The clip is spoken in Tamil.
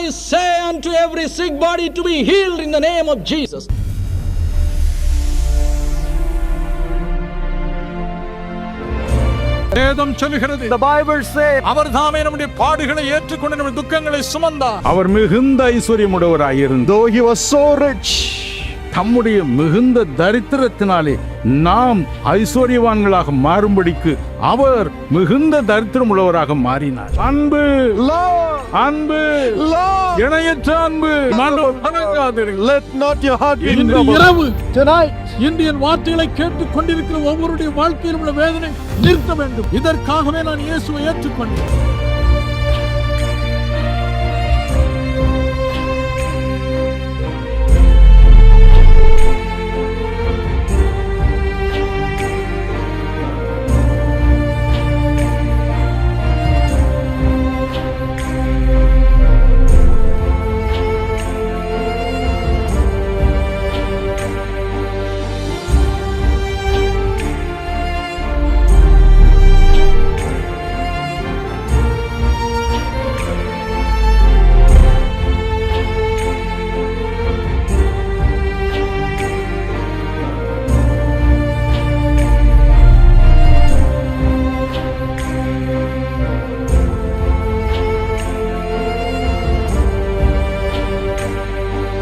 I say unto every sick body to be healed in the name of Jesus. வேதம் சொல்கிறது, The Bible says, அவர் தாமே நம்முடைய பாடுகளை ஏற்றுக்கொண்டு நம்முடைய துக்கங்களை சுமந்தார். அவர் மிகுந்த ஐஸ்வர்யமுடையவராயிருந்தார். though he was so rich, தம்முடைய மிகுந்த தரித்திரத்தினாலே நாம் ஐஸ்வர்யவான்களாக மாறும்படிக்கு அவர் மிகுந்த தரித்திரம் உள்ளவராக மாறினார். அன்பு, love, அன்பு, love, இணையற்ற அன்பு. let not your heart be இன்று troubled. இரவு Tonight, இந்தியன் வார்த்தைகளை கேட்டுக் கொண்டிருக்கிற ஒவ்வொருடைய வாழ்க்கையில் உள்ள வேதனை நிறுத்த வேண்டும். இதற்காகவே நான் இயேசுவை ஏற்றுக்கொண்டேன்.